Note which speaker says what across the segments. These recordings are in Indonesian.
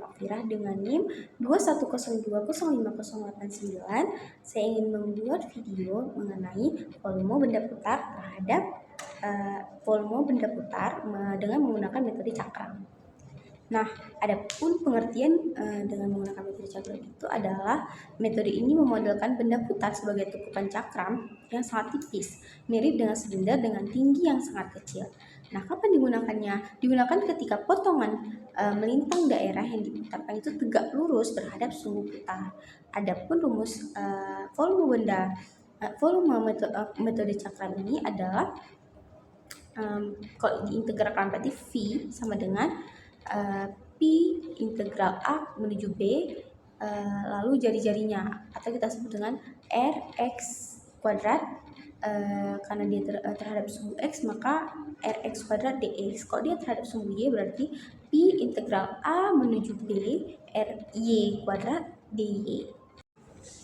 Speaker 1: Makfirah dengan NIM 210205089. Saya ingin membuat video mengenai volume benda putar terhadap dengan menggunakan metode cakram. Nah, adapun pengertian dengan menggunakan metode cakram itu adalah metode ini memodelkan benda putar sebagai tumpukan cakram yang sangat tipis, mirip dengan silinder dengan tinggi yang sangat kecil. Nah, kapan digunakannya? Digunakan ketika potongan melintang daerah yang diputarkan itu tegak lurus terhadap sumbu putar. Adapun rumus volume metode cakram ini adalah kalau diintegralkan berarti V sama dengan P integral A menuju B lalu jari-jarinya, atau kita sebut dengan Rx kuadrat karena dia terhadap sumbu X maka Rx kuadrat dx. Kalau dia terhadap sumbu Y berarti P integral A menuju B Ry kuadrat dy.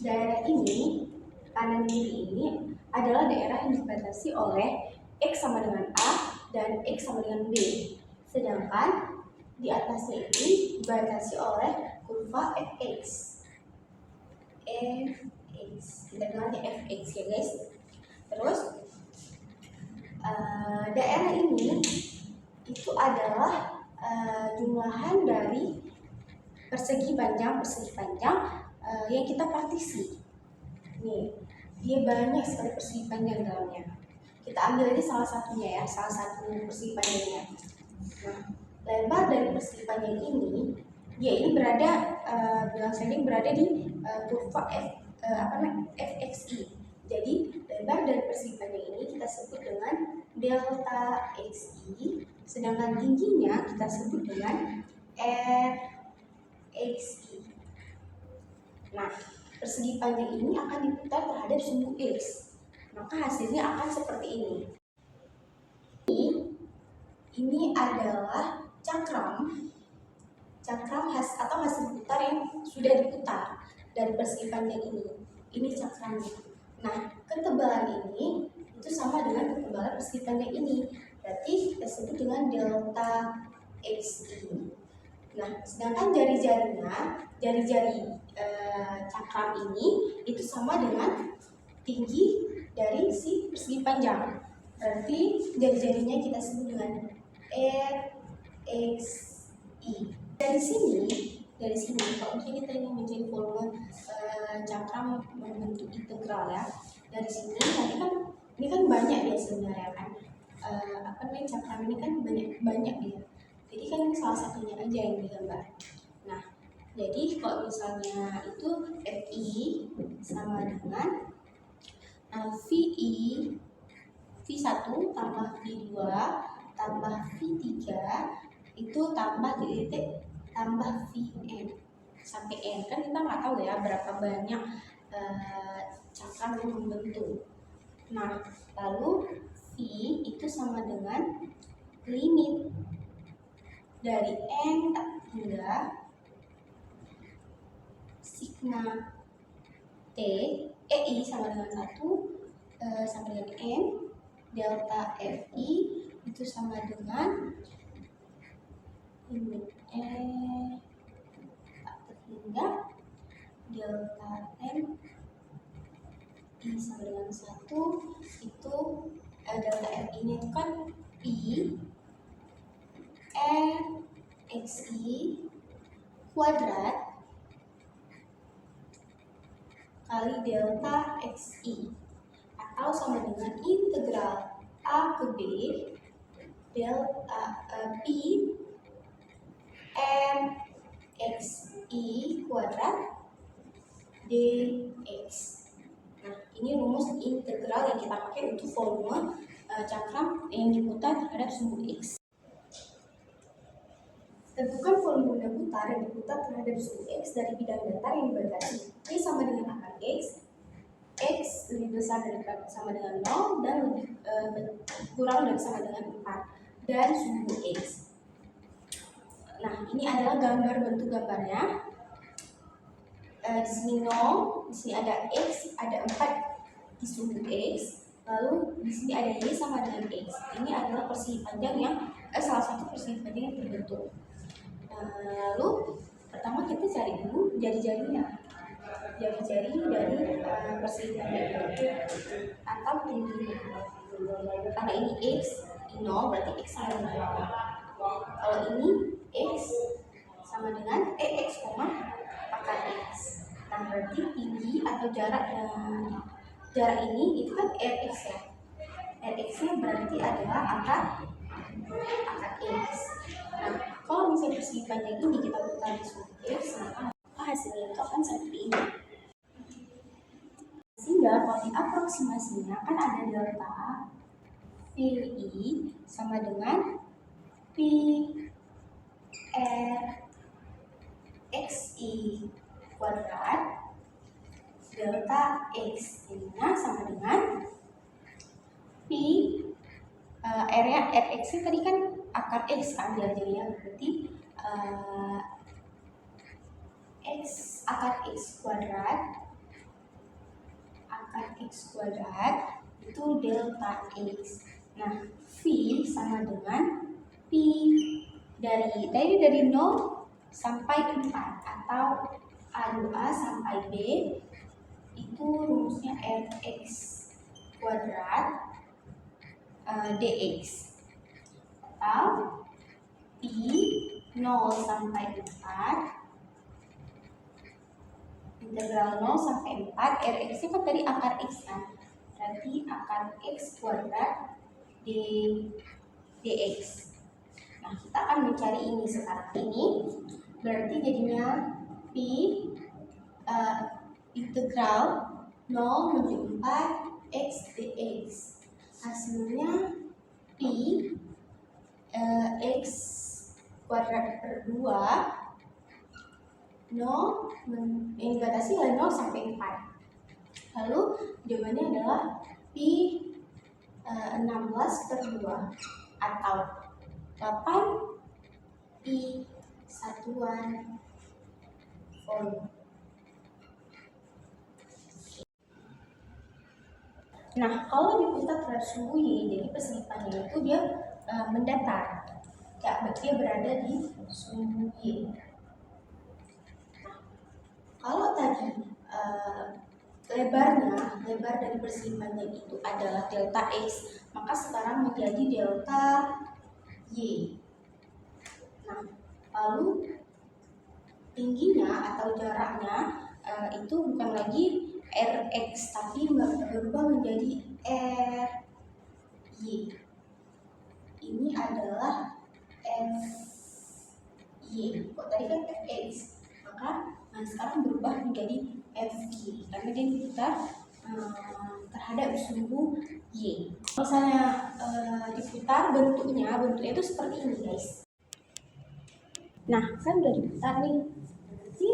Speaker 1: Daerah ini, kanan kiri ini adalah daerah yang dibatasi oleh X sama dengan A dan X sama dengan B. Sedangkan di atasnya ini dibatasi oleh kurva fx. Kita kenalnya fx ya guys. Terus daerah ini itu adalah jumlahan dari persegi panjang yang kita partisi. Nih, dia banyak sekali persegi panjang dalamnya. Kita ambil aja salah satunya ya, salah satu persegi panjangnya. Nah, lebar dari persegi panjang ini, dia ini berada berada di kurva fxi. Jadi lebar dari persegi panjang ini kita sebut dengan delta xi, sedangkan tingginya kita sebut dengan rxi. Nah, persegi panjang ini akan diputar terhadap sumbu X, maka hasilnya akan seperti ini. Ini adalah cakram atau hasil putar yang sudah diputar dari persegi panjang ini. Ini cakramnya. Nah, ketebalan ini itu sama dengan ketebalan persegi panjang ini. Berarti kita sebut dengan delta xi. Nah, sedangkan jari-jari cakram ini itu sama dengan tinggi dari si persegi panjang. Berarti jari-jarinya kita sebut dengan rxi. Dari sini kalau misalnya kita ingin mencari volume cakram membentuk integral ya. Dari sini nanti kan ini kan banyak ya sebenarnya kan. Cakram ini kan banyak ya. Jadi kan ini salah satunya aja yang digambar. Nah, jadi kalau misalnya itu Fi sama dengan Vi V1 tambah V2 tambah V3 itu tambah titik tambah Vn sampai n. Kan kita nggak tahu ya berapa banyak cakram yang membentuk. Nah, lalu V itu sama dengan limit dari n hingga sigma t ei sama dengan 1 sama dengan n, delta fi itu sama dengan limit hingga delta n i sama dengan 1 itu delta fi nya itu kan pi xi kuadrat kali delta xi atau sama dengan integral a ke b delta pi xi kuadrat dx. Nah, ini rumus integral yang kita pakai untuk volume cakram yang diputar terhadap sumbu X. Tentukan volume benda putar yang diputar terhadap sumbu X dari bidang datar yang dibatasi Y sama dengan akar X lebih besar dari sama dengan 0 dan lebih kurang dari sama dengan 4 dan sumbu X. Nah, ini adalah gambar bentuk gambarnya. Di sini 0, di sini ada X, ada 4 di sumbu X, lalu di sini ada Y sama dengan X. Ini adalah persegi panjang yang salah satu persegi panjang yang terbentuk. Lalu Pertama kita cari dulu jari-jarinya, jari-jari dari perselipan itu atau tingginya. Karena ini X 0 berarti X sama dengan 0. Kalau ini X sama dengan X, pangkat X. Nah berarti tinggi atau jarak ini itu kan Rx ya. Rx nya berarti adalah akar X. Nah kalau misalnya perselipannya ini kita putar di sudut X, maka hasilnya itu akan seperti ini. Sehingga kalau di aproksimasinya kan ada delta VI sama dengan P R XI kuadrat delta X ini sama dengan P area Rx nya tadi kan akar X kan jadinya, berarti X akar X kuadrat itu delta X. Nah, V sama dengan P dari 0 sampai 4 atau A2A sampai B itu rumusnya Rx kuadrat dx atau P 0 sampai 4 integral 0 sampai 4 Rx itu kan tadi akar X kan, berarti akar X kuadrat dx. Nah kita akan mencari ini sekarang, ini berarti jadinya P integral 0 menuju 4 X dx. Hasilnya P X kuadrat per 2 yang dibatasi oleh 0 sampai 4. Lalu jawabannya adalah P 16 per 2 atau 8 I satuan volume. Nah, kalau diputar terhadap suhu Y, jadi perselipannya itu dia mendatar, dia berada di suhu Y. Nah, kalau tadi lebar dari perselipannya itu adalah delta X, maka sekarang menjadi delta Y. Nah, lalu tingginya atau jaraknya itu bukan lagi Rx tapi berubah menjadi Ry. Ini adalah Fy. Kok tadi kan Fx, maka sekarang berubah menjadi Fy karena dia diputar terhadap suhu Y. Misalnya diputar bentuknya itu seperti ini guys. Nah kan udah diputar nih, berarti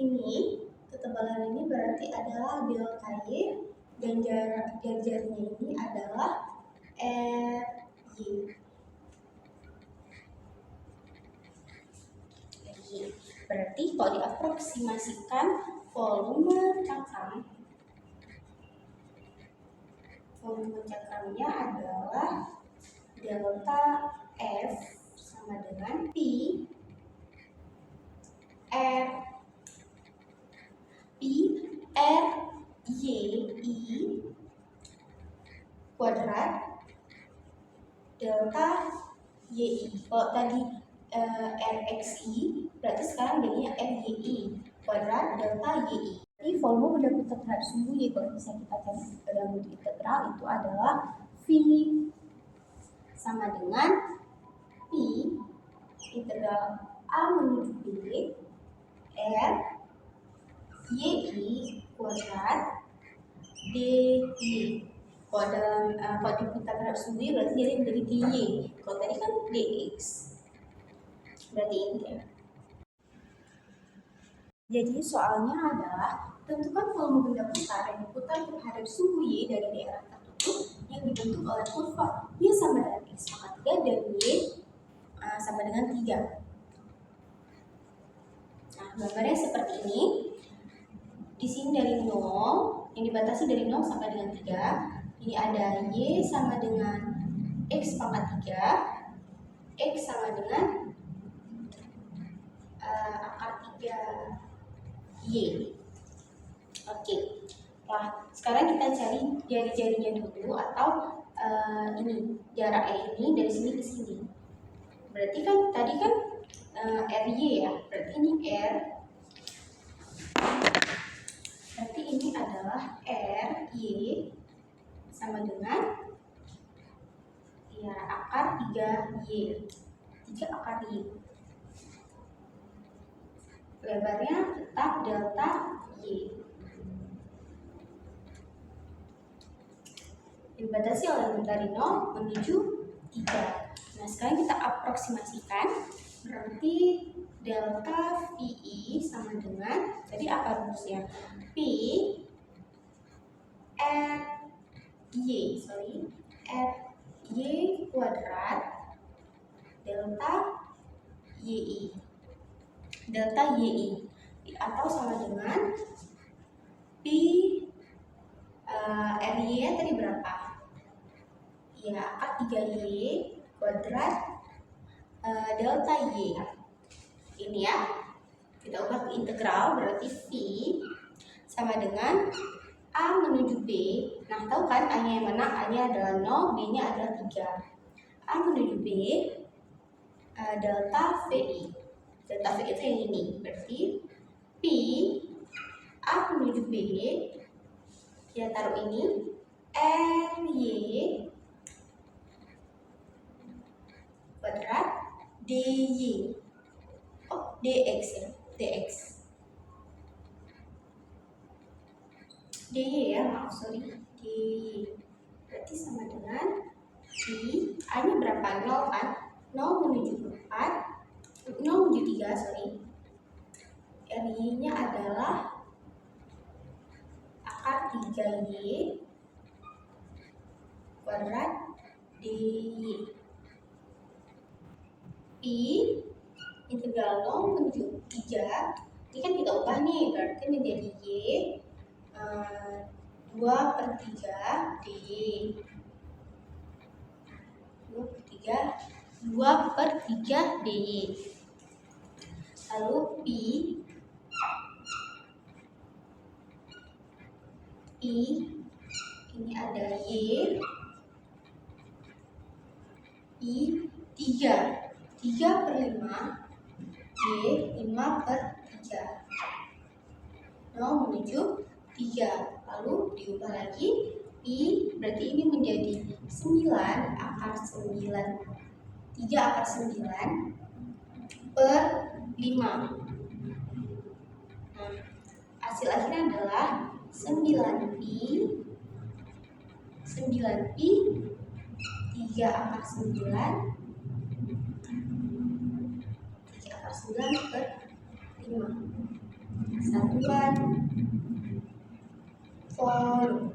Speaker 1: ini ketebalan ini berarti adalah delta Y dan jari-jarinya ini adalah Ry. Berarti kalau diaproksimasikan volume cakramnya adalah delta F sama dengan P R YI kuadrat delta YI. Kalau tadi RXI berarti sekarang jadinya RYI kuadrat delta YI. Jadi volume benda putar terhadap suhu Y kalau bisa kita cari dalam bentuk integral itu adalah V sama dengan P integral A menuju B R YI kuadrat DY. Kalau diputar terhadap suhu berarti jadi menjadi DY. Kalau tadi kan DX. Berarti ini ya. Jadi soalnya adalah tentukan volume benda putar yang diputar terhadap suhu Y dari daerah tertutup yang dibentuk oleh kurva Y sama dengan X pangkat 3 dan Y sama dengan 3. Nah, gambarnya seperti ini. Di sini dari 0, yang dibatasi dari 0 sampai dengan 3. Ini ada Y sama dengan X pangkat 3, X sama dengan akar 3Y. Oke. Nah, sekarang kita cari jari-jarinya dulu, atau ini jarak ini dari sini ke sini. Berarti kan tadi kan RY ya, berarti ini R. Berarti ini adalah RY sama dengan ya akar 3Y. 3 akar Y. Lebarnya tetap delta Y. Dibatasi oleh dari 0 menuju 3. Nah, sekarang kita aproksimasikan. Berarti delta VI sama dengan, tadi apa rumusnya? P R Y kuadrat delta YI. Delta YI atau sama dengan P RY nya tadi berapa? Ya, akar 3Y kuadrat delta Y. Ini ya, kita ubah ke integral, berarti V sama dengan A menuju B. Nah, tahu kan A-nya yang mana? A-nya adalah 0, B-nya adalah 3. A menuju B, delta VI. Delta VI itu yang ini, berarti P A menuju B, kita taruh ini, RY kuadrat DY. Oh, DX ya, DX. DY ya, maaf, sorry. DY. Berarti sama dengan I, A-nya berapa? 0 kan? 0 menuju 4, 0 menuju 3, sorry. RY-nya adalah akar 3Y kuadrat DY. I integral 0 menuju 3, ini kan kita ubah nih, berarti menjadi Y 2/3 DY. 2/3 DY. Lalu I ini ada Y I 3 3/5 Y 5/3, 0 menuju 3. Lalu diubah lagi I, berarti ini menjadi 9 akar 9, 3 akar 9/5. Nah, hasil akhirnya adalah 9pi 3 akar 9 9/5 satuan volume.